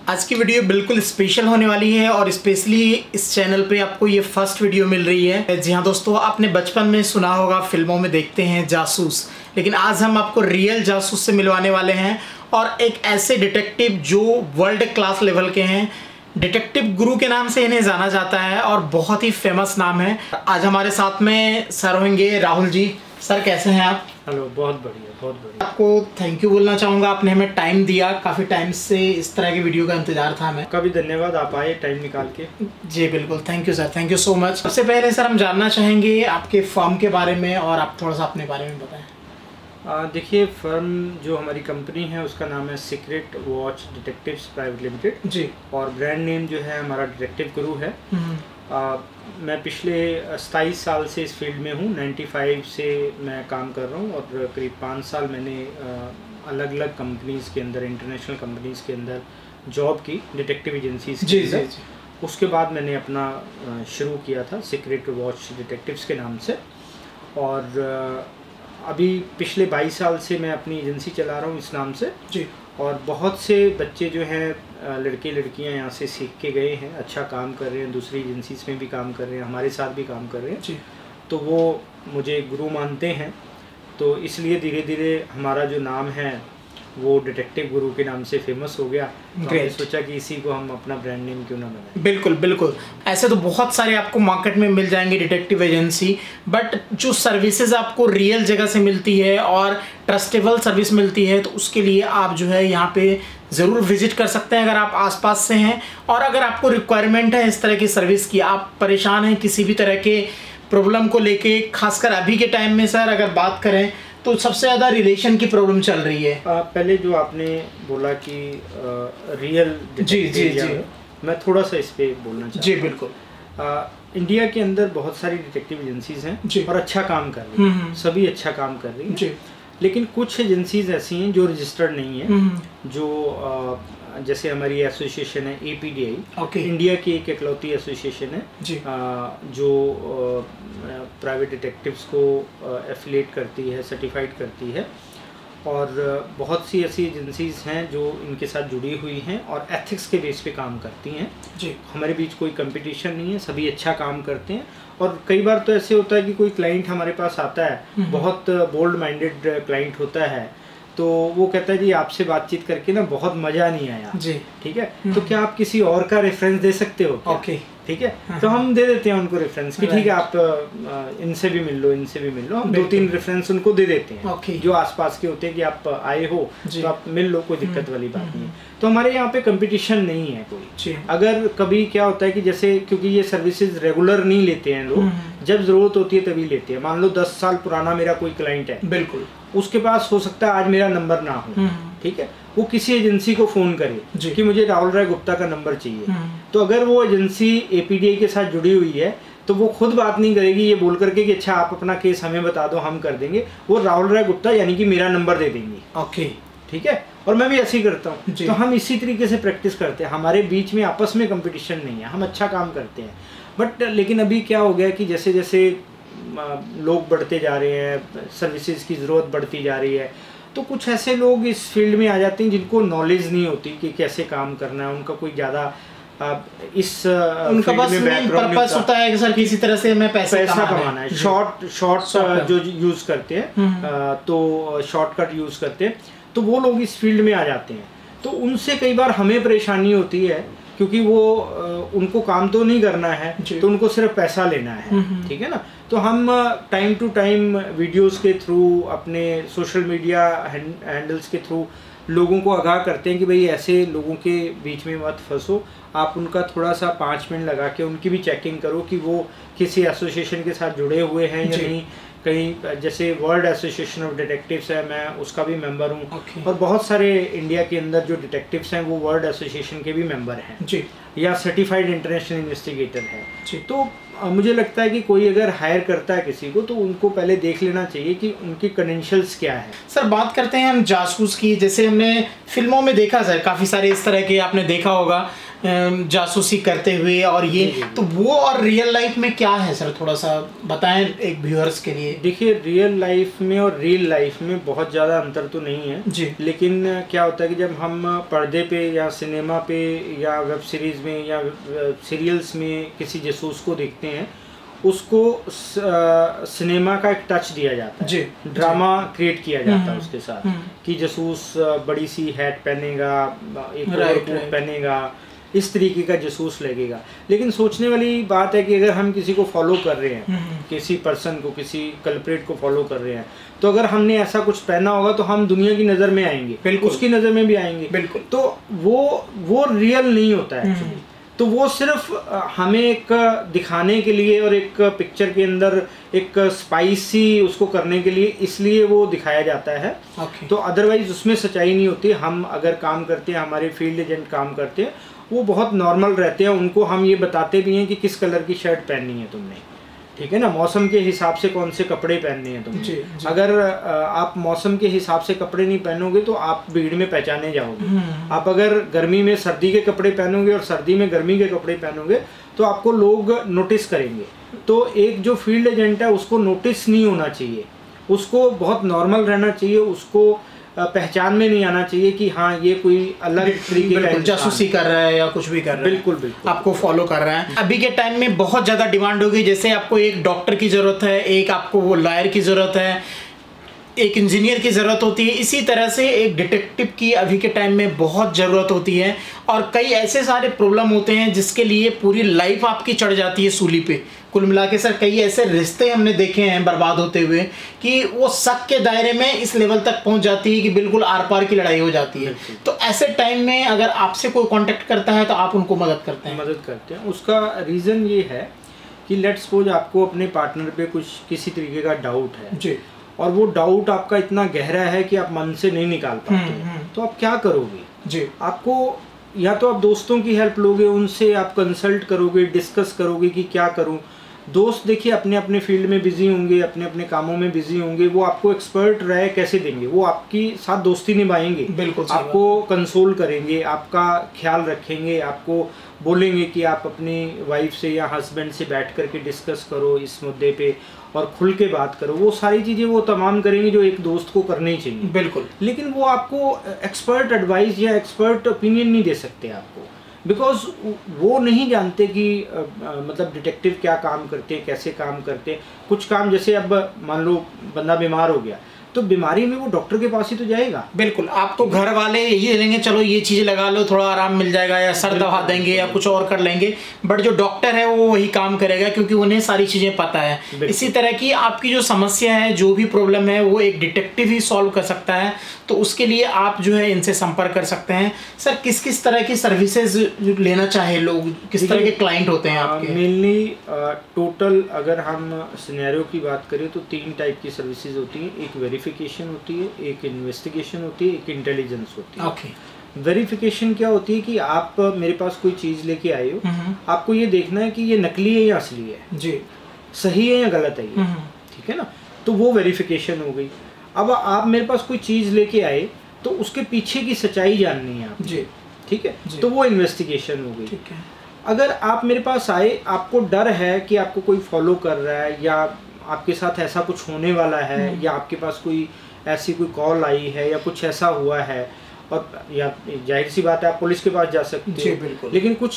आज की वीडियो बिल्कुल स्पेशल होने वाली है और स्पेशली इस चैनल पे आपको ये फर्स्ट वीडियो मिल रही है। जी हाँ दोस्तों, आपने बचपन में सुना होगा, फिल्मों में देखते हैं जासूस, लेकिन आज हम आपको रियल जासूस से मिलवाने वाले हैं और एक ऐसे डिटेक्टिव जो वर्ल्ड क्लास लेवल के हैं। डिटेक्टिव गुरु के नाम से इन्हें जाना जाता है और बहुत ही फेमस नाम है। आज हमारे साथ में सर होंगे राहुल जी। सर कैसे हैं आप? हेलो, बहुत बढ़िया, बहुत बढ़िया। आपको थैंक यू बोलना चाहूँगा, आपने हमें टाइम दिया। काफ़ी टाइम से इस तरह की वीडियो का इंतजार था हमें। आपका भी धन्यवाद, आप आए टाइम निकाल के। जी बिल्कुल, thank you sir, thank you so much. सबसे पहले सर हम जानना चाहेंगे आपके फर्म के बारे में और आप थोड़ा सा अपने बारे में बताएं। देखिए, फर्म जो हमारी कंपनी है उसका नाम है secret watch detectives private limited ji, और ब्रांड नेम जो है हमारा डिटेक्टिव गुरु है। मैं पिछले 27 साल से इस फील्ड में हूँ। 95 से मैं काम कर रहा हूँ और करीब 5 साल मैंने अलग अलग कंपनीज़ के अंदर, इंटरनेशनल कंपनीज़ के अंदर जॉब की, डिटेक्टिव एजेंसीज के अंदर। उसके बाद मैंने अपना शुरू किया था सीक्रेट वॉच डिटेक्टिव्स के नाम से, और अभी पिछले 22 साल से मैं अपनी एजेंसी चला रहा हूँ इस नाम से जी। और बहुत से बच्चे जो हैं, लड़के लड़कियां यहाँ से सीख के गए हैं, अच्छा काम कर रहे हैं, दूसरी एजेंसीज में भी काम कर रहे हैं, हमारे साथ भी काम कर रहे हैं जी। तो वो मुझे गुरु मानते हैं, तो इसलिए धीरे धीरे हमारा जो नाम है वो डिटेक्टिव गुरु के नाम से फेमस हो गया। तो मैंने सोचा कि इसी को हम अपना ब्रांड नेम क्यों ना बनाएं। बिल्कुल बिल्कुल, ऐसे तो बहुत सारे आपको मार्केट में मिल जाएंगे डिटेक्टिव एजेंसी, बट जो सर्विसेज आपको रियल जगह से मिलती है और ट्रस्टेबल सर्विस मिलती है, तो उसके लिए आप जो है यहाँ पे ज़रूर विजिट कर सकते हैं अगर आप आसपास से हैं। और अगर आपको रिक्वायरमेंट है इस तरह की सर्विस की, आप परेशान हैं किसी भी तरह के प्रॉब्लम को लेके, खासकर अभी के टाइम में सर अगर बात करें तो सबसे ज़्यादा रिलेशन की प्रॉब्लम चल रही है। पहले जो आपने बोला कि रियल जी, मैं थोड़ा सा इस पे बोलना चाहता हूँ। जी बिल्कुल। इंडिया के अंदर बहुत सारी डिटेक्टिव एजेंसीज हैं और अच्छा काम कर रही हैं, सभी अच्छा काम कर रही हैं, लेकिन कुछ एजेंसीज ऐसी हैं जो रजिस्टर्ड नहीं है, जो जैसे हमारी एसोसिएशन है APDI, इंडिया की एक इकलौती एसोसिएशन है जो प्राइवेट डिटेक्टिव्स को एफिलिएट करती है, सर्टिफाइड करती है, और बहुत सी ऐसी एजेंसीज हैं जो इनके साथ जुड़ी हुई हैं और एथिक्स के बेस पे काम करती हैं जी। हमारे बीच कोई कंपटीशन नहीं है, सभी अच्छा काम करते हैं। और कई बार तो ऐसे होता है कि कोई क्लाइंट हमारे पास आता है, बहुत बोल्ड माइंडेड क्लाइंट होता है, तो वो कहता है जी आपसे बातचीत करके ना बहुत मज़ा नहीं आया जी, ठीक है, तो क्या आप किसी और का रेफरेंस दे सकते हो? ओके, ठीक है। तो हम दे देते हैं उनको रेफरेंस कि ठीक है, आप इनसे भी मिल लो, इनसे भी मिल लो। हम 2-3 रेफरेंस उनको दे देते हैं जो आसपास के होते हैं कि आप आए हो तो आप मिल लो, कोई दिक्कत वाली बात नहीं है। तो हमारे यहाँ पे कंपटीशन नहीं है कोई। अगर कभी क्या होता है कि जैसे, क्योंकि ये सर्विसेज रेगुलर नहीं लेते हैं लोग, जब जरूरत होती है तभी लेते हैं। मान लो 10 साल पुराना मेरा कोई क्लाइंट है, बिल्कुल, उसके पास हो सकता है आज मेरा नंबर ना हो, ठीक है, वो किसी एजेंसी को फोन करे कि मुझे राहुल राय गुप्ता का नंबर चाहिए, तो अगर वो एजेंसी APDI के साथ जुड़ी हुई है तो वो खुद बात नहीं करेगी ये बोल करके कि अच्छा आप अपना केस हमें बता दो, हम कर देंगे। वो राहुल राय गुप्ता यानी कि मेरा नंबर दे देंगे। ओके, ठीक है, और मैं भी ऐसे ही करता हूँ। तो हम इसी तरीके से प्रैक्टिस करते हैं, हमारे बीच में आपस में कंपटीशन नहीं है, हम अच्छा काम करते हैं। बट लेकिन अभी क्या हो गया कि जैसे जैसे लोग बढ़ते जा रहे हैं, सर्विसेज की ज़रूरत बढ़ती जा रही है, तो कुछ ऐसे लोग इस फील्ड में आ जाते हैं जिनको नॉलेज नहीं होती कि कैसे काम करना है, उनका कोई ज़्यादा उनका बस मेन पर्पस होता है कि सर किसी तरह से मैं पैसा कमाना है। शॉर्ट जो यूज़ करते हैं, तो शॉर्टकट यूज़ करते हैं, तो वो लोग इस फील्ड में आ जाते हैं। तो उनसे कई बार हमें परेशानी होती है, क्योंकि वो उनको काम तो नहीं करना है, तो उनको सिर्फ पैसा लेना है, ठीक है ना। तो हम टाइम टू टाइम वीडियोस के थ्रू, अपने सोशल मीडिया हैंडल्स के थ्रू लोगों को आगाह करते हैं कि भाई ऐसे लोगों के बीच में मत फंसो, आप उनका थोड़ा सा 5 मिनट लगा के उनकी भी चेकिंग करो कि वो किसी एसोसिएशन के साथ जुड़े हुए हैं या नहीं। कहीं जैसे वर्ल्ड एसोसिएशन ऑफ डिटेक्टिव्स है, मैं उसका भी मेंबर हूँ, और बहुत सारे इंडिया के अंदर जो डिटेक्टिव्स हैं वो वर्ल्ड एसोसिएशन के भी मेंबर हैं जी, या सर्टिफाइड इंटरनेशनल इन्वेस्टिगेटर है जी। तो मुझे लगता है कि कोई अगर हायर करता है किसी को, तो उनको पहले देख लेना चाहिए कि उनकी क्रेडेंशियल्स क्या है। सर बात करते हैं हम जासूस की, जैसे हमने फिल्मों में देखा सर, काफ़ी सारे इस तरह के आपने देखा होगा जासूसी करते हुए और ये तो वो और रियल लाइफ में क्या है सर, थोड़ा सा बताएं एक व्यूअर्स के लिए। देखिए रियल लाइफ में और रियल लाइफ में बहुत ज़्यादा अंतर तो नहीं है जी, लेकिन क्या होता है कि जब हम पर्दे पे या सिनेमा पे या वेब सीरीज़ में या सीरियल्स में किसी जासूस को देखते हैं, उसको सिनेमा का एक टच दिया जाता है, ड्रामा क्रिएट किया जाता है उसके साथ कि जासूस बड़ी सी हैट पहनेगा, एक कोट पहनेगा, इस तरीके का जासूस लगेगा। लेकिन सोचने वाली बात है कि अगर हम किसी को फॉलो कर रहे हैं, किसी पर्सन को, किसी कल्प्रेट को फॉलो कर रहे हैं, तो अगर हमने ऐसा कुछ पहना होगा तो हम दुनिया की नज़र में आएंगे, उसकी नज़र में भी आएंगे। बिल्कुल। तो वो रियल नहीं होता है एक्चुअली। तो वो सिर्फ हमें एक दिखाने के लिए और एक पिक्चर के अंदर एक स्पाइसी उसको करने के लिए इसलिए वो दिखाया जाता है। तो अदरवाइज उसमें सच्चाई नहीं होती। हम अगर काम करते हैं, हमारे फील्ड एजेंट काम करते हैं, वो बहुत नॉर्मल रहते हैं। उनको हम ये बताते भी हैं कि किस कलर की शर्ट पहननी है तुमने, ठीक है ना, मौसम के हिसाब से कौन से कपड़े पहनने हैं तुमने। जी। अगर आप मौसम के हिसाब से कपड़े नहीं पहनोगे तो आप भीड़ में पहचाने जाओगे। आप अगर गर्मी में सर्दी के कपड़े पहनोगे और सर्दी में गर्मी के कपड़े पहनोगे तो आपको लोग नोटिस करेंगे। तो एक जो फील्ड एजेंट है उसको नोटिस नहीं होना चाहिए, उसको बहुत नॉर्मल रहना चाहिए, उसको पहचान में नहीं आना चाहिए कि हाँ ये कोई अलग तरीके का जासूसी कर रहा है या कुछ भी कर रहा है। बिल्कुल बिल्कुल आपको फॉलो कर रहा है। अभी के टाइम में बहुत ज़्यादा डिमांड होगी, जैसे आपको एक डॉक्टर की ज़रूरत है, एक आपको वो लॉयर की ज़रूरत है, एक इंजीनियर की ज़रूरत होती है, इसी तरह से एक डिटेक्टिव की अभी के टाइम में बहुत ज़रूरत होती है। और कई ऐसे सारे प्रॉब्लम होते हैं जिसके लिए पूरी लाइफ आपकी चढ़ जाती है सूली पे। कुल मिला के सर कई ऐसे रिश्ते हमने देखे हैं बर्बाद होते हुए कि वो शक के दायरे में इस लेवल तक पहुंच जाती है कि बिल्कुल आर पार की लड़ाई हो जाती है। तो ऐसे टाइम में अगर आपसे कोई कांटेक्ट करता है तो आप उनको मदद करते हैं? उसका रीज़न ये है कि लेट्स सपोज आपको अपने पार्टनर पे कुछ किसी तरीके का डाउट है जी, और वो डाउट आपका इतना गहरा है कि आप मन से नहीं निकाल पाते, तो आप क्या करोगे जी? आपको या तो आप दोस्तों की हेल्प लोगे, उनसे आप कंसल्ट करोगे, डिस्कस करोगे कि क्या करूं। दोस्त देखिए अपने अपने फील्ड में बिजी होंगे, अपने अपने कामों में बिजी होंगे, वो आपको एक्सपर्ट राय कैसे देंगे? वो आपकी साथ दोस्ती निभाएंगे, बिल्कुल आपको कंसोल करेंगे, आपका ख्याल रखेंगे, आपको बोलेंगे कि आप अपनी वाइफ से या हस्बैंड से बैठ करके डिस्कस करो इस मुद्दे पे और खुल के बात करो। वो सारी चीज़ें वो तमाम करेंगे जो एक दोस्त को करनी चाहिए। बिल्कुल। लेकिन वो आपको एक्सपर्ट एडवाइस या एक्सपर्ट ओपिनियन नहीं दे सकते आपको, बिकॉज वो नहीं जानते कि मतलब डिटेक्टिव क्या काम करते हैं, कैसे काम करते हैं। कुछ काम जैसे अब मान लो बंदा बीमार हो गया तो बीमारी में वो डॉक्टर के पास ही तो जाएगा। बिल्कुल। आपको घर वाले यही देंगे चलो ये चीज़ लगा लो थोड़ा आराम मिल जाएगा, या सर दवा देंगे या कुछ और कर लेंगे, बट जो डॉक्टर है वो वही काम करेगा क्योंकि उन्हें सारी चीज़ें पता है। इसी तरह की आपकी जो समस्या है, जो भी प्रॉब्लम है, वो एक डिटेक्टिव ही सॉल्व कर सकता है। तो उसके लिए आप जो है इनसे संपर्क कर सकते हैं। सर किस किस तरह की सर्विसेज लेना चाहे लोग, किस तरह के क्लाइंट होते हैं आपके? मेनली टोटल अगर हम सिनेरियो की बात करें तो 3 टाइप की सर्विसेज होती हैं। एक वेरिफिकेशन होती है, एक इन्वेस्टिगेशन होती है, एक इंटेलिजेंस होती है। ओके। वेरिफिकेशन क्या होती है कि आप मेरे पास कोई चीज़ लेके आए हो, आपको ये देखना है कि ये नकली है या असली है जी, सही है या गलत है ये, ठीक है ना। तो वो वेरिफिकेशन हो गई। अब आप मेरे पास कोई चीज़ लेके आए तो उसके पीछे की सच्चाई जाननी है आप जी, ठीक है, तो वो इन्वेस्टिगेशन हो गई। ठीक है। अगर आप मेरे पास आए, आपको डर है कि आपको कोई फॉलो कर रहा है या आपके साथ ऐसा कुछ होने वाला है, या आपके पास कोई ऐसी कोई कॉल आई है या कुछ ऐसा हुआ है, और या जाहिर सी बात है आप पुलिस के पास जा सकते हो। लेकिन कुछ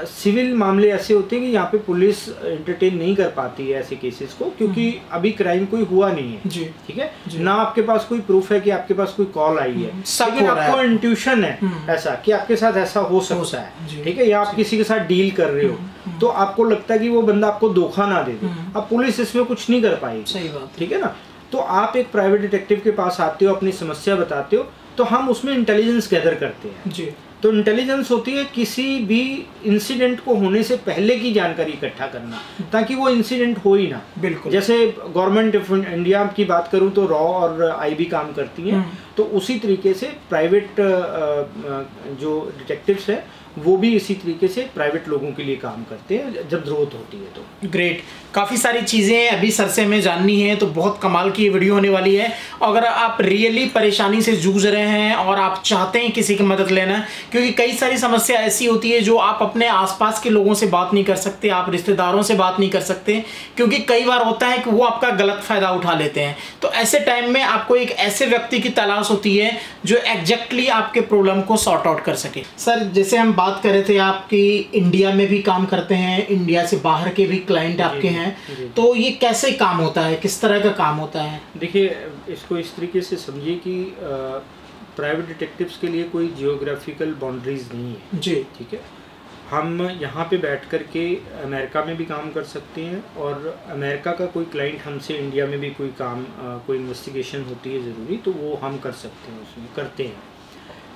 सिविल मामले ऐसे होते हैं कि यहाँ पे पुलिस एंटरटेन नहीं कर पाती है ऐसे केसेस को, क्योंकि अभी क्राइम कोई हुआ नहीं है जी, ठीक है जी। ना आपके पास कोई प्रूफ है कि आपके पास कोई कॉल आई है, लेकिन आपको इंट्यूशन है ऐसा कि आपके साथ ऐसा हो सकता है, ठीक है, या आप किसी के साथ डील कर रहे हो तो आपको लगता है कि वो बंदा आपको धोखा ना दे दे। अब पुलिस इसमें कुछ नहीं कर पाएगी, सही बात, ठीक है ना। तो आप एक प्राइवेट डिटेक्टिव के पास आते हो, अपनी समस्या बताते हो, तो हम उसमें इंटेलिजेंस गैदर करते हैं जी। तो इंटेलिजेंस होती है किसी भी इंसिडेंट को होने से पहले की जानकारी इकट्ठा करना, ताकि वो इंसिडेंट हो ही ना। बिल्कुल। जैसे गवर्नमेंट ऑफ इंडिया की बात करूं तो रॉ और आईबी काम करती हैं, तो उसी तरीके से प्राइवेट जो डिटेक्टिव्स हैं वो भी इसी तरीके से प्राइवेट लोगों के लिए काम करते हैं जब ज़रूरत होती है तो। ग्रेट, काफ़ी सारी चीज़ें अभी सर से हमें जाननी है, तो बहुत कमाल की ये वीडियो होने वाली है। अगर आप रियली परेशानी से जूझ रहे हैं और आप चाहते हैं किसी की मदद लेना, क्योंकि कई सारी समस्या ऐसी होती है जो आप अपने आसपास के लोगों से बात नहीं कर सकते, आप रिश्तेदारों से बात नहीं कर सकते, क्योंकि कई बार होता है कि वो आपका गलत फ़ायदा उठा लेते हैं। तो ऐसे टाइम में आपको एक ऐसे व्यक्ति की तलाश होती है जो एग्जैक्टली आपके प्रॉब्लम को सॉर्ट आउट कर सके। सर, जैसे हम बात कर रहे थे आपकी इंडिया में भी काम करते हैं, इंडिया से बाहर के भी क्लाइंट आपके हैं, तो ये कैसे काम होता है, किस तरह का काम होता है? देखिए, इसको इस तरीके से समझिए कि प्राइवेट डिटेक्टिव्स के लिए कोई जियोग्राफिकल बाउंड्रीज नहीं है जी। ठीक है, हम यहाँ पे बैठ कर के अमेरिका में भी काम कर सकते हैं, और अमेरिका का कोई क्लाइंट हमसे इंडिया में भी कोई काम कोई इन्वेस्टिगेशन होती है ज़रूरी, तो वो हम कर सकते हैं, उसमें करते हैं।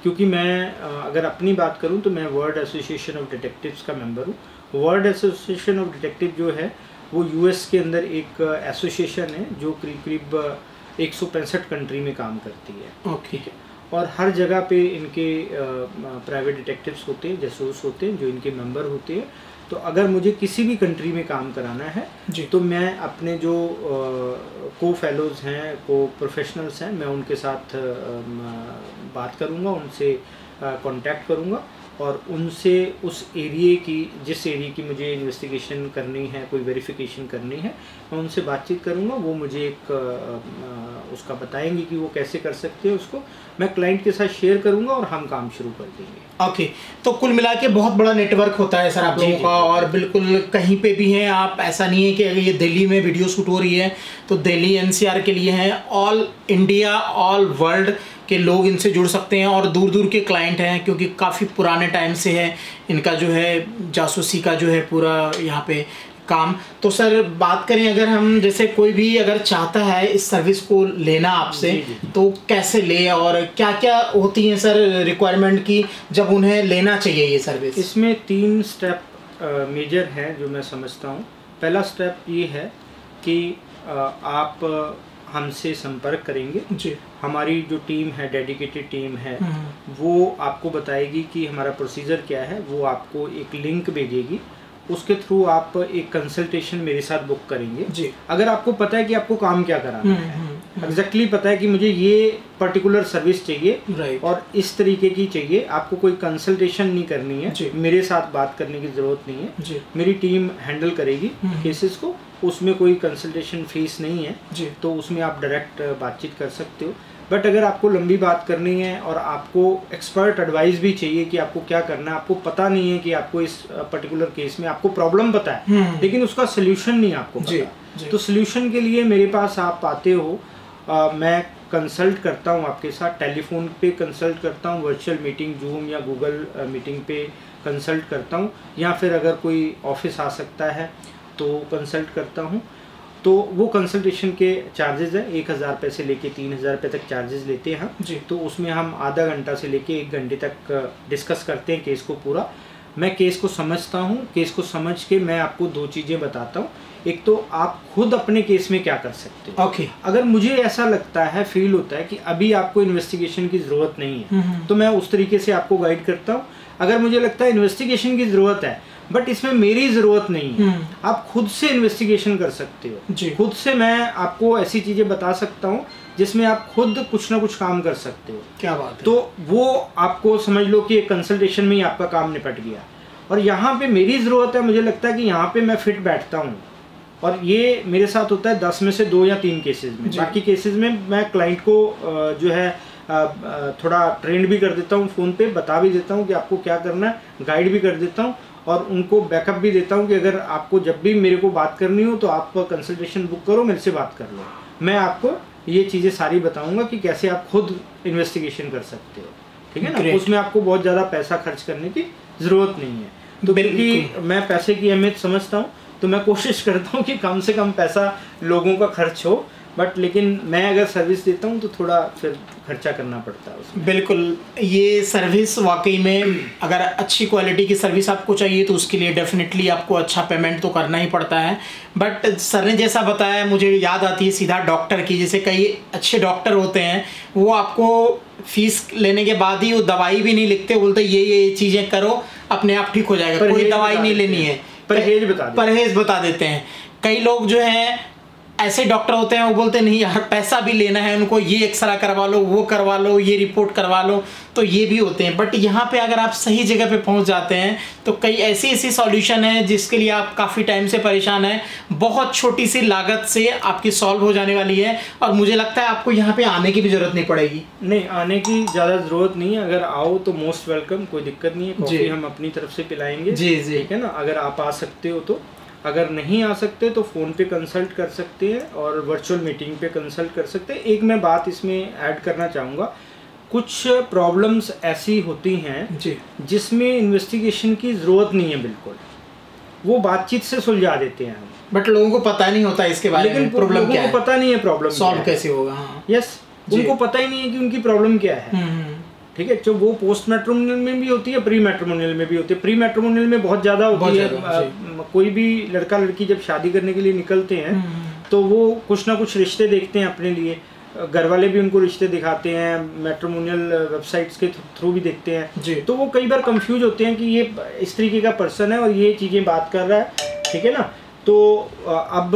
क्योंकि मैं अगर अपनी बात करूं तो मैं वर्ल्ड एसोसिएशन ऑफ डिटेक्टिव्स का मेंबर हूं। वर्ल्ड एसोसिएशन ऑफ डिटेक्टिव जो है वो यूएस के अंदर एक एसोसिएशन है जो करीब 165 कंट्री में काम करती है। ओके। और हर जगह पे इनके प्राइवेट डिटेक्टिव्स होते हैं, जासूस होते हैं जो इनके मेंबर होते हैं। तो अगर मुझे किसी भी कंट्री में काम कराना है तो मैं अपने जो को फेलोज़ हैं, को प्रोफेशनल्स हैं, मैं उनके साथ बात करूंगा, उनसे कांटेक्ट करूंगा और उनसे उस एरिया की, जिस एरिया की मुझे इन्वेस्टिगेशन करनी है, कोई वेरिफिकेशन करनी है, मैं उनसे बातचीत करूंगा। वो मुझे एक उसका बताएंगे कि वो कैसे कर सकते हैं, उसको मैं क्लाइंट के साथ शेयर करूंगा और हम काम शुरू कर देंगे। ओके। तो कुल मिला के बहुत बड़ा नेटवर्क होता है सर आप लोगों का, और बिल्कुल कहीं पे भी हैं आप, ऐसा नहीं है कि अगर ये दिल्ली में वीडियो शूट हो रही है तो दिल्ली एनसीआर के लिए हैं, ऑल इंडिया ऑल वर्ल्ड के लोग इनसे जुड़ सकते हैं, और दूर दूर के क्लाइंट हैं, क्योंकि काफ़ी पुराने टाइम से है इनका जो है जासूसी का जो है पूरा यहाँ पे काम। तो सर बात करें अगर हम, जैसे कोई भी अगर चाहता है इस सर्विस को लेना आपसे, तो कैसे ले और क्या क्या होती हैं सर रिक्वायरमेंट की जब उन्हें लेना चाहिए ये सर्विस? इसमें 3 स्टेप मेजर हैं जो मैं समझता हूँ। पहला स्टेप ये है कि आप हमसे संपर्क करेंगे जी। हमारी जो टीम है, डेडिकेटेड टीम है, वो आपको बताएगी कि हमारा प्रोसीजर क्या है। वो आपको एक लिंक भेजेगी, उसके थ्रू आप एक कंसल्टेशन मेरे साथ बुक करेंगे जी। अगर आपको पता है कि आपको काम क्या कराना है, एग्जैक्टली पता है कि मुझे ये पर्टिकुलर सर्विस चाहिए और इस तरीके की चाहिए, आपको कोई कंसल्टेशन नहीं करनी है, मेरे साथ बात करने की जरूरत नहीं है, मेरी टीम हैंडल करेगी केसेस को, उसमें कोई कंसल्टेशन फीस नहीं है जी। तो उसमें आप डायरेक्ट बातचीत कर सकते हो। बट अगर आपको लंबी बात करनी है और आपको एक्सपर्ट एडवाइस भी चाहिए कि आपको क्या करना है, आपको पता नहीं है कि आपको इस पर्टिकुलर केस में आपको प्रॉब्लम पता है लेकिन उसका सोल्यूशन नहीं आपको पता, तो सोल्यूशन के लिए मेरे पास आप आते हो, मैं कंसल्ट करता हूँ आपके साथ, टेलीफोन पे कंसल्ट करता हूँ, वर्चुअल मीटिंग जूम या गूगल मीटिंग पे कंसल्ट करता हूँ, या फिर अगर कोई ऑफिस आ सकता है तो कंसल्ट करता हूँ। तो वो कंसल्टेशन के चार्जेस हैं 1000 रुपये से लेके 3000 रुपये तक चार्जेस लेते हैं हम जी। तो उसमें हम आधा घंटा से लेके 1 घंटे तक डिस्कस करते हैं केस को पूरा। मैं केस को समझता हूँ, केस को समझ के मैं आपको 2 चीज़ें बताता हूँ। एक तो आप खुद अपने केस में क्या कर सकते हो। ओके। अगर मुझे ऐसा लगता है, फील होता है कि अभी आपको इन्वेस्टिगेशन की ज़रूरत नहीं है तो मैं उस तरीके से आपको गाइड करता हूँ। अगर मुझे लगता है इन्वेस्टिगेशन की ज़रूरत है बट इसमें मेरी ज़रूरत नहीं है, आप खुद से इन्वेस्टिगेशन कर सकते हो जी। खुद से मैं आपको ऐसी चीज़ें बता सकता हूँ जिसमें आप खुद कुछ ना कुछ काम कर सकते हो। क्या बात है। तो वो आपको समझ लो कि एक कंसल्टेशन में ही आपका काम निपट गया। और यहाँ पे मेरी ज़रूरत है, मुझे लगता है कि यहाँ पे मैं फिट बैठता हूँ, और ये मेरे साथ होता है 10 में से 2 या 3 केसेस में। बाकी केसेस में मैं क्लाइंट को जो है थोड़ा ट्रेंड भी कर देता हूँ, फ़ोन पे बता भी देता हूँ कि आपको क्या करना है, गाइड भी कर देता हूँ और उनको बैकअप भी देता हूँ कि अगर आपको जब भी मेरे को बात करनी हो तो आप कंसल्टेशन बुक करो, मेरे से बात कर लो। मैं आपको ये चीज़ें सारी बताऊँगा कि कैसे आप खुद इन्वेस्टिगेशन कर सकते हो, ठीक है ना। उसमें आपको बहुत ज़्यादा पैसा खर्च करने की ज़रूरत नहीं है। तो बल्कि मैं पैसे की अहमियत समझता हूँ तो मैं कोशिश करता हूँ कि कम से कम पैसा लोगों का खर्च हो, बट लेकिन मैं अगर सर्विस देता हूँ तो थोड़ा फिर खर्चा करना पड़ता है उसमें। बिल्कुल, ये सर्विस वाकई में अगर अच्छी क्वालिटी की सर्विस आपको चाहिए तो उसके लिए डेफिनेटली आपको अच्छा पेमेंट तो करना ही पड़ता है। बट सर ने जैसा बताया मुझे याद आती है सीधा डॉक्टर की, जैसे कई अच्छे डॉक्टर होते हैं वो आपको फीस लेने के बाद ही वो दवाई भी नहीं लिखते, बोलते ये चीज़ें करो अपने आप ठीक हो जाएगा, कोई दवाई नहीं लेनी है, परहेज बता देते हैं। कई लोग जो हैं ऐसे डॉक्टर होते हैं वो बोलते हैं नहीं यार पैसा भी लेना है उनको, ये एक्सरा करवा लो, वो करवा लो, ये रिपोर्ट करवा लो, तो ये भी होते हैं। बट यहाँ पे अगर आप सही जगह पे पहुँच जाते हैं तो कई ऐसी सॉल्यूशन है जिसके लिए आप काफ़ी टाइम से परेशान हैं, बहुत छोटी सी लागत से आपकी सॉल्व हो जाने वाली है। और मुझे लगता है आपको यहाँ पे आने की भी ज़रूरत नहीं पड़ेगी। नहीं, आने की ज़्यादा ज़रूरत नहीं है, अगर आओ तो मोस्ट वेलकम, कोई दिक्कत नहीं है, कॉफ़ी हम अपनी तरफ से पिलाएंगे। जी जी, ठीक है ना। अगर आप आ सकते हो तो, अगर नहीं आ सकते तो फ़ोन पे कंसल्ट कर सकते हैं और वर्चुअल मीटिंग पे कंसल्ट कर सकते हैं। एक मैं बात इसमें ऐड करना चाहूँगा, कुछ प्रॉब्लम्स ऐसी होती हैं जिसमें इन्वेस्टिगेशन की ज़रूरत नहीं है बिल्कुल, वो बातचीत से सुलझा देते हैं हम, बट लोगों को पता नहीं होता इसके बारे में, प्रॉब्लम क्या है, पता नहीं है प्रॉब्लम सॉल्व कैसे होगा। यस, उनको पता ही नहीं है कि उनकी प्रॉब्लम क्या है। ठीक है, जो वो पोस्ट मैट्रिमोनियल में भी होती है, प्री मैट्रिमोनियल में भी होती है। प्री मैट्रिमोनियल में बहुत ज़्यादा होती है। कोई भी लड़का लड़की जब शादी करने के लिए निकलते हैं तो वो कुछ ना कुछ रिश्ते देखते हैं अपने लिए, घर वाले भी उनको रिश्ते दिखाते हैं, मैट्रिमोनियल वेबसाइट्स के थ्रू भी देखते हैं, तो वो कई बार कंफ्यूज होते हैं कि ये इस तरीके का पर्सन है और ये चीज़ें बात कर रहा है। ठीक है ना। तो अब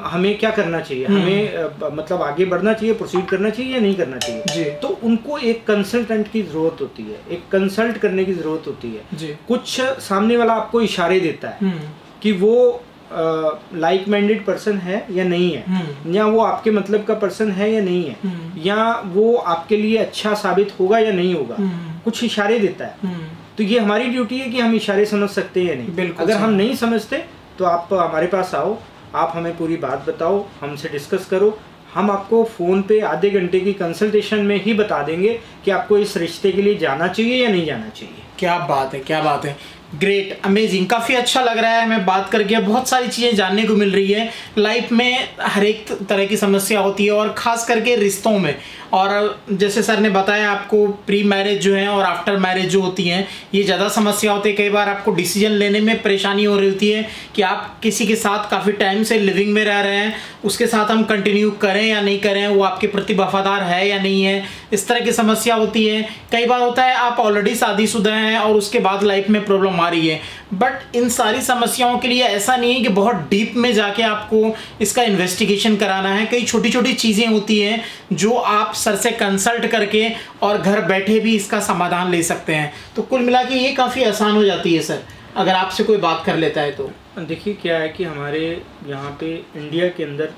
हमें क्या करना चाहिए, हमें मतलब आगे बढ़ना चाहिए, प्रोसीड करना चाहिए या नहीं करना चाहिए। तो उनको एक कंसल्टेंट की ज़रूरत होती है, एक कंसल्ट करने की ज़रूरत होती है। कुछ सामने वाला आपको इशारे देता है कि वो लाइक माइंडेड पर्सन है या नहीं है, या वो आपके मतलब का पर्सन है या नहीं है, या वो आपके लिए अच्छा साबित होगा या नहीं होगा, कुछ इशारे देता है। तो ये हमारी ड्यूटी है कि हम इशारे समझ सकते हैं या नहीं। अगर हम नहीं समझते तो आप हमारे पास आओ, आप हमें पूरी बात बताओ, हमसे डिस्कस करो, हम आपको फ़ोन पे आधे घंटे की कंसल्टेशन में ही बता देंगे कि आपको इस रिश्ते के लिए जाना चाहिए या नहीं जाना चाहिए। क्या बात है, क्या बात है, ग्रेट, अमेजिंग, काफ़ी अच्छा लग रहा है हमें बात करके। बहुत सारी चीज़ें जानने को मिल रही है। लाइफ में हर एक तरह की समस्या होती है और ख़ास करके रिश्तों में। और जैसे सर ने बताया आपको प्री मैरिज जो है और आफ्टर मैरिज जो होती हैं ये ज़्यादा समस्या होती है। कई बार आपको डिसीजन लेने में परेशानी हो रही होती है कि आप किसी के साथ काफ़ी टाइम से लिविंग में रह रहे हैं, उसके साथ हम कंटिन्यू करें या नहीं करें, वो आपके प्रति वफादार है या नहीं है, इस तरह की समस्या होती है। कई बार होता है आप ऑलरेडी शादीशुदा हैं और उसके बाद लाइफ में प्रॉब्लम आ रही है। बट इन सारी समस्याओं के लिए ऐसा नहीं है कि बहुत डीप में जाके आपको इसका इन्वेस्टिगेशन कराना है। कई छोटी छोटी चीज़ें होती हैं जो आप सर से कंसल्ट करके और घर बैठे भी इसका समाधान ले सकते हैं। तो कुल मिला के ये काफ़ी आसान हो जाती है सर, अगर आपसे कोई बात कर लेता है तो। देखिए क्या है कि हमारे यहाँ पे इंडिया के अंदर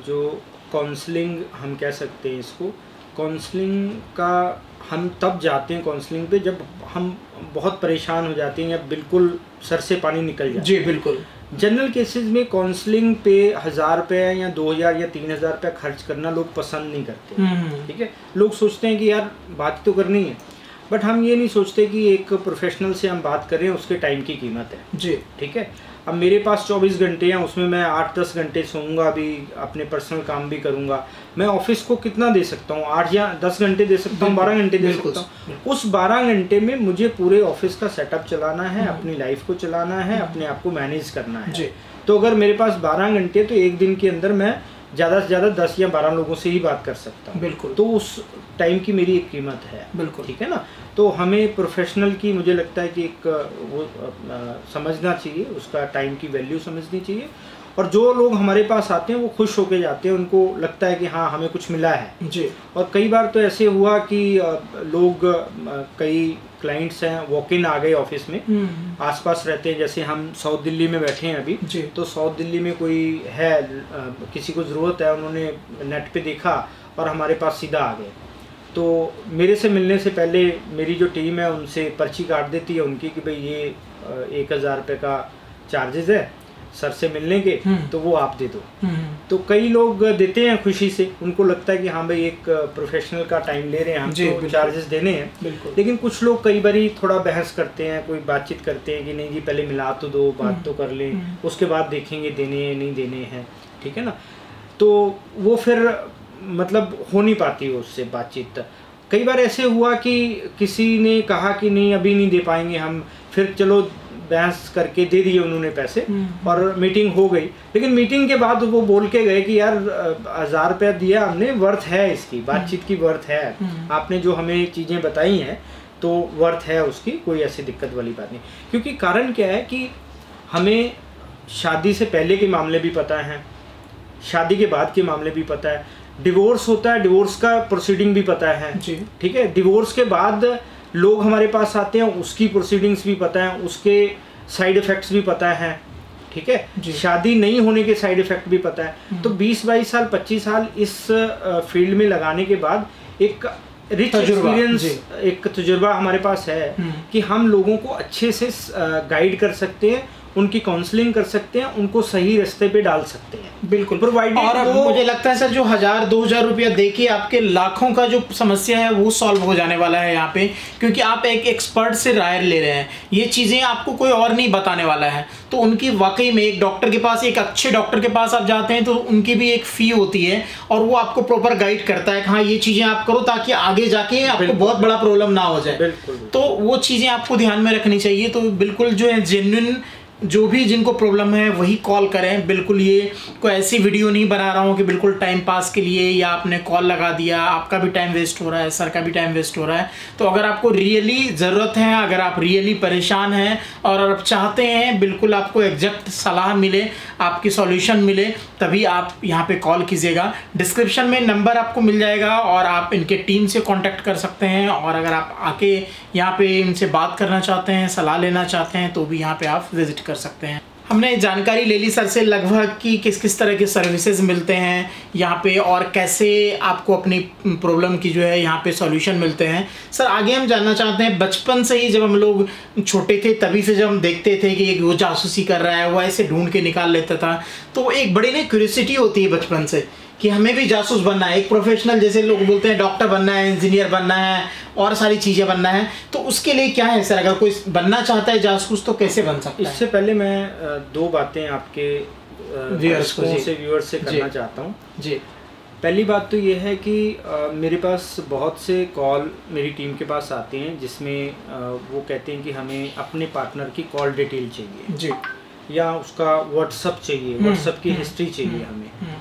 जो काउंसलिंग हम कह सकते हैं इसको, काउंसलिंग का हम तब जाते हैं काउंसलिंग पे जब हम बहुत परेशान हो जाते हैं या बिल्कुल सर से पानी निकल जाए। जी बिल्कुल। जनरल केसेस में काउंसलिंग पे 1000 रुपये या 2000 या 3000 रुपये खर्च करना लोग पसंद नहीं करते। ठीक है, लोग सोचते हैं कि यार बात तो करनी है, बट हम ये नहीं सोचते कि एक प्रोफेशनल से हम बात करें, उसके टाइम की कीमत है। जी ठीक है। अब मेरे पास 24 घंटे हैं, उसमें मैं 8-10 घंटे सोऊंगा भी, अपने पर्सनल काम भी करूंगा। मैं ऑफिस को कितना दे सकता हूँ, 8 या 10 घंटे दे सकता हूँ, 12 घंटे दे सकता हूँ। उस 12 घंटे में मुझे पूरे ऑफिस का सेटअप चलाना है, अपनी लाइफ को चलाना है, अपने आप को मैनेज करना है। तो अगर मेरे पास 12 घंटे, तो एक दिन के अंदर मैं ज़्यादा से ज़्यादा 10 या 12 लोगों से ही बात कर सकता हूँ। बिल्कुल। तो उस टाइम की मेरी एक कीमत है। बिल्कुल। ठीक है ना। तो हमें प्रोफेशनल की मुझे लगता है कि एक वो समझना चाहिए, उसका टाइम की वैल्यू समझनी चाहिए। और जो लोग हमारे पास आते हैं वो खुश होके जाते हैं, उनको लगता है कि हाँ हमें कुछ मिला है। जी। और कई बार तो ऐसे हुआ कि लोग, कई क्लाइंट्स हैं वॉक इन आ गए ऑफिस में, आसपास रहते हैं, जैसे हम साउथ दिल्ली में बैठे हैं अभी, तो साउथ दिल्ली में कोई है, किसी को ज़रूरत है, उन्होंने नेट पे देखा और हमारे पास सीधा आ गए। तो मेरे से मिलने से पहले मेरी जो टीम है उनसे पर्ची काट देती है उनकी कि भाई ये 1000 रुपये का चार्जेस है सर से मिलने के, तो वो आप दे दो। तो कई लोग देते हैं खुशी से, उनको लगता है कि हाँ भाई एक प्रोफेशनल का टाइम ले रहे हैं हम, तो चार्जेस देने हैं। लेकिन कुछ लोग कई बारी थोड़ा बहस करते हैं, कोई बातचीत करते हैं कि नहीं जी पहले मिला तो दो, बात तो कर लें, उसके बाद देखेंगे देने हैं नहीं देने हैं। ठीक है ना। तो वो फिर मतलब हो नहीं पाती उससे बातचीत। कई बार ऐसे हुआ कि किसी ने कहा कि नहीं अभी नहीं दे पाएंगे हम, फिर चलो बहस करके दे दिए उन्होंने पैसे और मीटिंग हो गई। लेकिन मीटिंग के बाद वो बोल के गए कि यार 1000 रुपया दिया हमने, वर्थ है इसकी, बातचीत की वर्थ है, आपने जो हमें चीज़ें बताई हैं तो वर्थ है उसकी, कोई ऐसी दिक्कत वाली बात नहीं। क्योंकि कारण क्या है कि हमें शादी से पहले के मामले भी पता हैं, शादी के बाद के मामले भी पता है, डिवोर्स होता है, डिवोर्स का प्रोसीडिंग भी पता है जी, ठीक है, डिवोर्स के बाद लोग हमारे पास आते हैं, उसकी प्रोसीडिंग्स भी पता है, उसके साइड इफ़ेक्ट्स भी पता है, ठीक है, शादी नहीं होने के साइड इफ़ेक्ट भी पता है। तो 20-22 साल 25 साल इस फील्ड में लगाने के बाद एक रिच एक्सपीरियंस, एक तजुर्बा हमारे पास है कि हम लोगों को अच्छे से गाइड कर सकते हैं, उनकी काउंसलिंग कर सकते हैं, उनको सही रास्ते पे डाल सकते हैं। बिल्कुल प्रोवाइडेड। और मुझे लगता है सर जो 1000-2000 रुपया देके आपके लाखों का जो समस्या है वो सॉल्व हो जाने वाला है यहाँ पे, क्योंकि आप एक एक्सपर्ट से राय ले रहे हैं। ये चीज़ें आपको कोई और नहीं बताने वाला है। तो उनकी वाकई में एक डॉक्टर के पास, एक अच्छे डॉक्टर के पास आप जाते हैं तो उनकी भी एक फ़ी होती है और वो आपको प्रॉपर गाइड करता है कि हाँ ये चीज़ें आप करो ताकि आगे जाके आपको बहुत बड़ा प्रॉब्लम ना हो जाए। तो वो चीज़ें आपको ध्यान में रखनी चाहिए। तो बिल्कुल जो है जेन्युइन जो भी जिनको प्रॉब्लम है वही कॉल करें। बिल्कुल ये कोई ऐसी वीडियो नहीं बना रहा हूँ कि बिल्कुल टाइम पास के लिए या आपने कॉल लगा दिया, आपका भी टाइम वेस्ट हो रहा है, सर का भी टाइम वेस्ट हो रहा है। तो अगर आपको रियली ज़रूरत है, अगर आप रियली परेशान हैं और आप चाहते हैं बिल्कुल आपको एग्जैक्ट सलाह मिले, आपकी सॉल्यूशन मिले, तभी आप यहाँ पे कॉल कीजिएगा। डिस्क्रिप्शन में नंबर आपको मिल जाएगा और आप इनके टीम से कांटेक्ट कर सकते हैं। और अगर आप आके यहाँ पे इनसे बात करना चाहते हैं, सलाह लेना चाहते हैं, तो भी यहाँ पे आप विजिट कर सकते हैं। हमने जानकारी ले ली सर से लगभग कि किस किस तरह के सर्विसेज मिलते हैं यहाँ पे और कैसे आपको अपनी प्रॉब्लम की जो है यहाँ पे सॉल्यूशन मिलते हैं। सर आगे हम जानना चाहते हैं, बचपन से ही जब हम लोग छोटे थे तभी से जब हम देखते थे कि वो जासूसी कर रहा है, वो ऐसे ढूंढ के निकाल लेता था, तो एक बड़ी ना क्यूरियोसिटी होती है बचपन से कि हमें भी जासूस बनना है, एक प्रोफेशनल, जैसे लोग बोलते हैं डॉक्टर बनना है, इंजीनियर बनना है और सारी चीज़ें बनना है। तो उसके लिए क्या है सर, अगर कोई बनना चाहता है जासूस तो कैसे बन सकता है? इससे पहले मैं दो बातें आपके व्यूअर्स से करना चाहता हूँ जी। पहली बात तो ये है कि मेरे पास बहुत से कॉल मेरी टीम के पास आते हैं जिसमें वो कहते हैं कि हमें अपने पार्टनर की कॉल डिटेल चाहिए जी, या उसका व्हाट्सअप चाहिए, व्हाट्सअप की हिस्ट्री चाहिए हमें।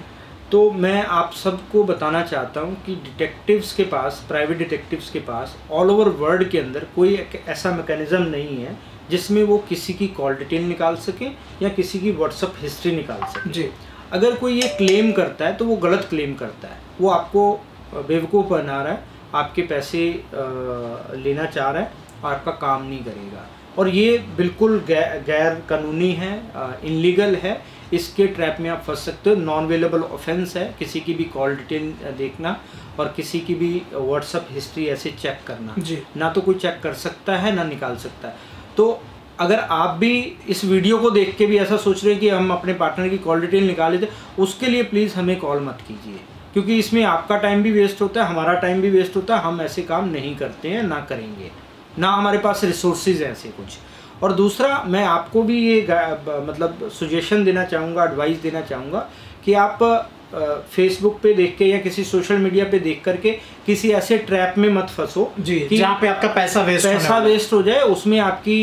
तो मैं आप सबको बताना चाहता हूँ कि डिटेक्टिव्स के पास, प्राइवेट डिटेक्टिव्स के पास ऑल ओवर वर्ल्ड के अंदर कोई ऐसा मैकेनिज़्म नहीं है जिसमें वो किसी की कॉल डिटेल निकाल सकें या किसी की व्हाट्सअप हिस्ट्री निकाल सकें जी। अगर कोई ये क्लेम करता है तो वो गलत क्लेम करता है, वो आपको बेवकूफ़ बना रहा है, आपके पैसे लेना चाह रहा है और आपका काम नहीं करेगा। और ये बिल्कुल गैर कानूनी है, इनलीगल है, इसके ट्रैप में आप फंस सकते हो। नॉन अवेलेबल ऑफेंस है किसी की भी कॉल डिटेल देखना और किसी की भी व्हाट्सअप हिस्ट्री ऐसे चेक करना जी। ना तो कोई चेक कर सकता है ना निकाल सकता है। तो अगर आप भी इस वीडियो को देख के भी ऐसा सोच रहे हैं कि हम अपने पार्टनर की कॉल डिटेल निकाल लेते, उसके लिए प्लीज़ हमें कॉल मत कीजिए, क्योंकि इसमें आपका टाइम भी वेस्ट होता है, हमारा टाइम भी वेस्ट होता है। हम ऐसे काम नहीं करते हैं, ना करेंगे, ना हमारे पास रिसोर्सेज हैं ऐसे कुछ। और दूसरा, मैं आपको भी ये मतलब सजेशन देना चाहूँगा, एडवाइस देना चाहूँगा कि आप फेसबुक पे देख के या किसी सोशल मीडिया पे देख करके किसी ऐसे ट्रैप में मत फंसो जी, जहाँ पे आपका पैसा वेस्ट हो जाए। उसमें आपकी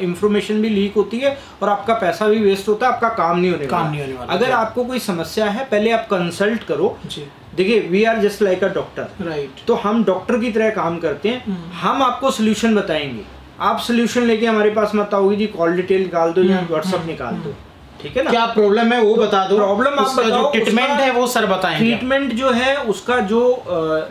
इंफॉर्मेशन भी लीक होती है और आपका पैसा भी वेस्ट होता है, आपका काम नहीं होने वाला। अगर आपको कोई समस्या है, पहले आप कंसल्ट करो। देखिए, we are just like a doctor, right? तो हम डॉक्टर की तरह काम करते हैं, हम आपको सोल्यूशन बताएंगे। आप सोल्यूशन लेके हमारे पास मत आओगे जी कॉल डिटेल निकाल दो या व्हाट्सएप निकाल दो, ठीक है ना? क्या प्रॉब्लम है वो बता दो, प्रॉब्लम आप बताओ, ट्रीटमेंट है वो सर बताएंगे। ट्रीटमेंट जो है उसका जो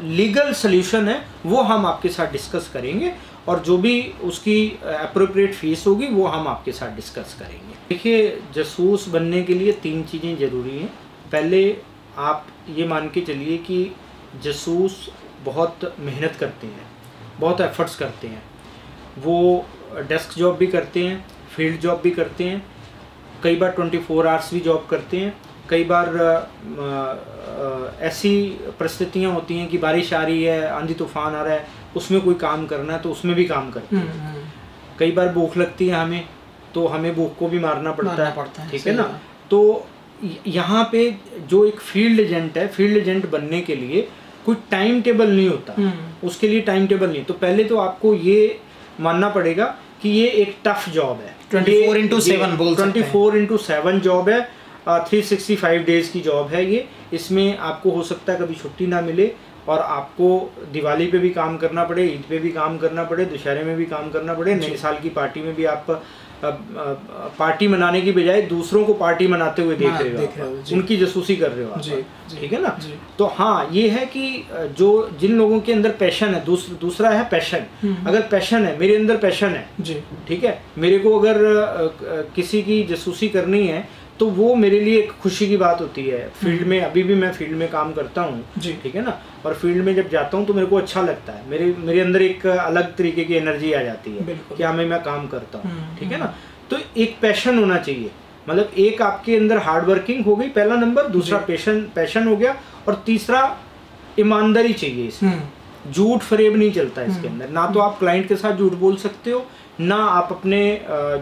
लीगल सोल्यूशन है वो हम आपके साथ डिस्कस करेंगे और जो भी उसकी अप्रोप्रिएट फीस होगी वो हम आपके साथ डिस्कस करेंगे। देखिए, जासूस बनने के लिए 3 चीज़ें ज़रूरी हैं। पहले आप ये मान के चलिए कि जासूस बहुत मेहनत करते हैं, बहुत एफर्ट्स करते हैं। वो डेस्क जॉब भी करते हैं, फील्ड जॉब भी करते हैं, कई बार 24 आवर्स भी जॉब करते हैं। कई बार ऐसी परिस्थितियाँ होती हैं कि बारिश आ रही है, आंधी तूफान आ रहा है, उसमें कोई काम करना है तो उसमें भी काम करते हैं। कई बार भूख लगती है हमें, तो हमें भूख को भी मारना पड़ता है, ठीक है ना? तो यहाँ पे जो एक फील्ड एजेंट है, फील्ड एजेंट बनने के लिए कोई टाइम टेबल नहीं होता, उसके लिए टाइम टेबल नहीं। तो पहले तो आपको ये मानना पड़ेगा कि ये एक टफ जॉब है, 24/7 बोल सकते हैं। 24/7 जॉब है, 365 डेज की जॉब है ये। इसमें आपको हो सकता है कभी छुट्टी ना मिले और आपको दिवाली पे भी काम करना पड़े, ईद पे भी काम करना पड़े, दशहरे में भी काम करना पड़े, नए साल की पार्टी में भी आप पार्टी मनाने की बजाय दूसरों को पार्टी मनाते हुए देख रहे हो, उनकी जासूसी कर रहे हो आप, ठीक है ना। तो हाँ, ये है कि जो जिन लोगों के अंदर पैशन है, दूसरा है पैशन। अगर पैशन है, मेरे अंदर पैशन है, ठीक है, मेरे को अगर किसी की जासूसी करनी है तो वो मेरे लिए एक खुशी की बात होती है। फील्ड में अभी भी मैं फील्ड में काम करता हूँ, ठीक है ना, और फील्ड में जब जाता हूँ तो मेरे को अच्छा लगता है, मेरे अंदर एक अलग तरीके की एनर्जी आ जाती है कि हाँ मैं काम करता हूँ, ठीक है ना। तो एक पैशन होना चाहिए, मतलब एक आपके अंदर हार्ड वर्किंग हो गई पहला नंबर, दूसरा पैशन हो गया, और तीसरा ईमानदारी चाहिए। इसमें झूठ फरेब नहीं चलता इसके अंदर। ना तो आप क्लाइंट के साथ झूठ बोल सकते हो, ना आप अपने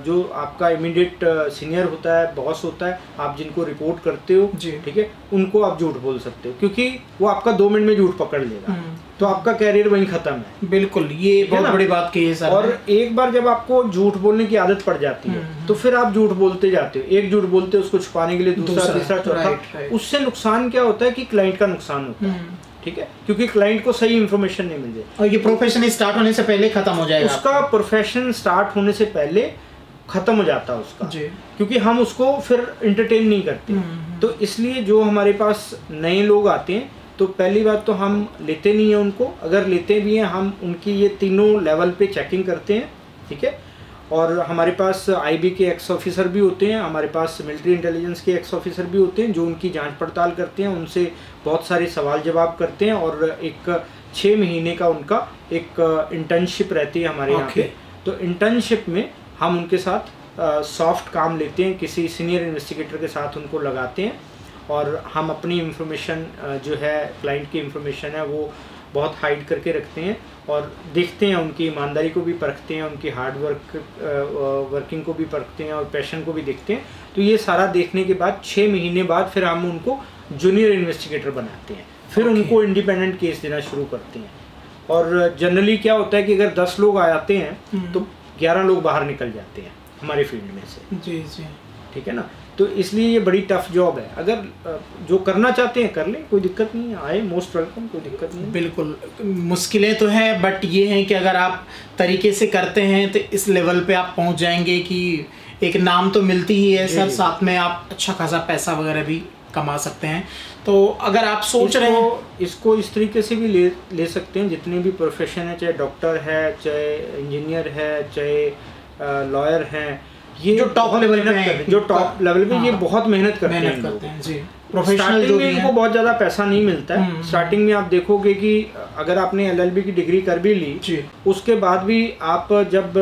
जो आपका इमीडिएट सीनियर होता है, बॉस होता है, आप जिनको रिपोर्ट करते हो, ठीक है, उनको आप झूठ बोल सकते हो, क्योंकि वो आपका 2 मिनट में झूठ पकड़ लेगा, तो आपका कैरियर वहीं खत्म है। बिल्कुल, ये बहुत बड़ी बात की है सर। और एक बार जब आपको झूठ बोलने की आदत पड़ जाती है तो फिर आप झूठ बोलते जाते हो, एक झूठ बोलते हो, उसको छुपाने के लिए दूसरा, तीसरा, चौथा। उससे नुकसान क्या होता है कि क्लाइंट का नुकसान होता है, ठीक है, क्योंकि क्लाइंट को सही इन्फॉर्मेशन नहीं मिल जाए। और ये प्रोफेशन स्टार्ट होने से पहले खत्म हो जाएगा, उसका प्रोफेशन स्टार्ट होने से पहले खत्म हो जाता है उसका, क्योंकि हम उसको फिर एंटरटेन नहीं करते। तो इसलिए जो हमारे पास नए लोग आते हैं तो पहली बात तो हम लेते नहीं है उनको, अगर लेते भी हैं हम उनकी ये तीनों लेवल पे चेकिंग करते हैं, ठीक है। और हमारे पास आईबी के एक्स ऑफिसर भी होते हैं, हमारे पास मिलिट्री इंटेलिजेंस के एक्स ऑफिसर भी होते हैं, जो उनकी जांच पड़ताल करते हैं, उनसे बहुत सारे सवाल जवाब करते हैं, और एक 6 महीने का उनका एक इंटर्नशिप रहती है हमारे यहाँ पे। तो इंटर्नशिप में हम उनके साथ सॉफ्ट काम लेते हैं, किसी सीनियर इन्वेस्टिगेटर के साथ उनको लगाते हैं, और हम अपनी इंफॉर्मेशन जो है, क्लाइंट की इंफॉर्मेशन है, वो बहुत हाइड करके रखते हैं, और देखते हैं, उनकी ईमानदारी को भी परखते हैं, उनकी हार्ड वर्किंग को भी परखते हैं, और पैशन को भी देखते हैं। तो ये सारा देखने के बाद 6 महीने बाद फिर हम उनको जूनियर इन्वेस्टिगेटर बनाते हैं, फिर उनको इंडिपेंडेंट केस देना शुरू करते हैं। और जनरली क्या होता है कि अगर 10 लोग आ जाते हैं तो 11 लोग बाहर निकल जाते हैं हमारे फील्ड में से, जी जी, ठीक है ना। तो इसलिए ये बड़ी टफ जॉब है, अगर जो करना चाहते हैं कर लें, कोई दिक्कत नहीं है, आए, मोस्ट वेलकम, कोई दिक्कत नहीं है। बिल्कुल, मुश्किलें तो है, बट ये है कि अगर आप तरीके से करते हैं तो इस लेवल पे आप पहुंच जाएंगे कि एक नाम तो मिलती ही है सर, साथ में आप अच्छा खासा पैसा वगैरह भी कमा सकते हैं। तो अगर आप सोच रहे हैं, इसको इस तरीके से भी ले सकते हैं, जितने भी प्रोफेशन है, चाहे डॉक्टर है, चाहे इंजीनियर है, चाहे लॉयर हैं, ये जो टॉप लेवल पे हैं, जो टॉप लेवल पे ये बहुत मेहनत करते हैं जी। प्रोफेशनल जो भी इनको बहुत ज़्यादा पैसा नहीं मिलता है स्टार्टिंग में। आप देखोगे कि अगर आपने LLB की डिग्री कर भी ली, उसके बाद भी आप जब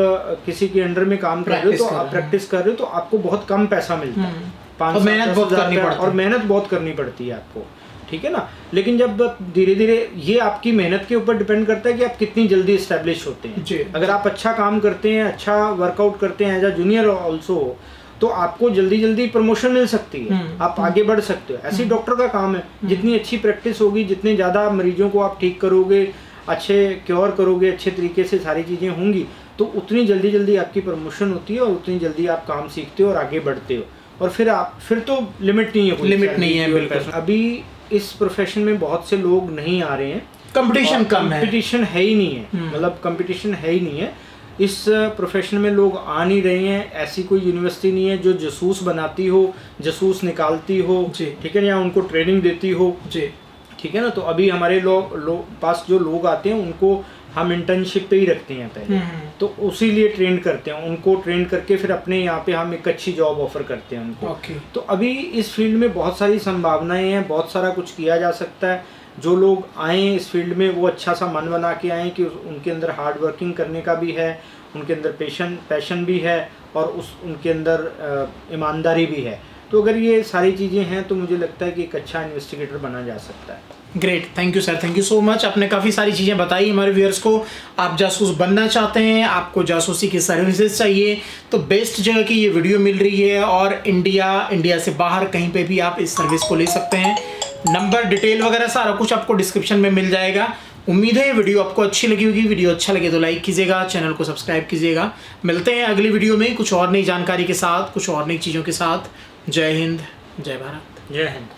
किसी के अंडर में काम कर रहे हो, तो आप प्रैक्टिस कर रहे हो, तो आपको बहुत कम पैसा मिलता है, 5 मेहनत बहुत करनी पड़ती है, और मेहनत बहुत करनी पड़ती है आपको, ठीक है ना। लेकिन जब धीरे धीरे, ये आपकी मेहनत के ऊपर डिपेंड करता है कि आप कितनी जल्दी एस्टेब्लिश होते हैं। अगर आप अच्छा काम करते हैं, अच्छा वर्कआउट करते हैं एज अ जूनियर ऑल्सो, तो आपको जल्दी जल्दी प्रमोशन मिल सकती है, आप आगे बढ़ सकते हो। ऐसे डॉक्टर का काम है, जितनी अच्छी प्रैक्टिस होगी, जितने ज़्यादा मरीजों को आप ठीक करोगे, अच्छे क्योर करोगे, अच्छे तरीके से सारी चीज़ें होंगी, तो उतनी जल्दी जल्दी आपकी प्रमोशन होती है, और उतनी जल्दी आप काम सीखते हो और आगे बढ़ते हो। और फिर तो लिमिट नहीं है, लिमिट नहीं है बिल्कुल। अभी इस प्रोफेशन में बहुत से लोग नहीं आ रहे हैं, कंपटीशन कम है, कंपटीशन है ही नहीं है, मतलब कंपटीशन है ही नहीं है। इस प्रोफेशन में लोग आ नहीं रहे हैं। ऐसी कोई यूनिवर्सिटी नहीं है जो जासूस बनाती हो, जासूस निकालती हो, ठीक है, या उनको ट्रेनिंग देती हो, ठीक है ना। तो अभी हमारे पास जो लोग आते हैं उनको हम इंटर्नशिप पे ही रखते हैं पहले, तो उसी लिए ट्रेन करते हैं उनको, ट्रेन करके फिर अपने यहाँ पे हम एक अच्छी जॉब ऑफर करते हैं उनको। तो अभी इस फील्ड में बहुत सारी संभावनाएं हैं, बहुत सारा कुछ किया जा सकता है। जो लोग आए इस फील्ड में वो अच्छा सा मन बना के आए कि उनके अंदर हार्ड वर्किंग करने का भी है, उनके अंदर पैशन भी है, और उनके अंदर ईमानदारी भी है। तो अगर ये सारी चीज़ें हैं तो मुझे लगता है कि एक अच्छा इन्वेस्टिगेटर बना जा सकता है। Great, thank you sir, thank you so much. आपने काफ़ी सारी चीज़ें बताई हमारे व्यूअर्स को। आप जासूस बनना चाहते हैं, आपको जासूसी की सर्विसेज चाहिए, तो बेस्ट जगह की ये वीडियो मिल रही है, और इंडिया से बाहर कहीं पे भी आप इस सर्विस को ले सकते हैं। नंबर, डिटेल वगैरह सारा कुछ आपको डिस्क्रिप्शन में मिल जाएगा। उम्मीद है ये वीडियो आपको अच्छी लगी होगी। वीडियो अच्छा लगे तो लाइक कीजिएगा, चैनल को सब्सक्राइब कीजिएगा। मिलते हैं अगली वीडियो में कुछ और नई जानकारी के साथ, कुछ और नई चीज़ों के साथ। जय हिंद, जय भारत। जय हिंद।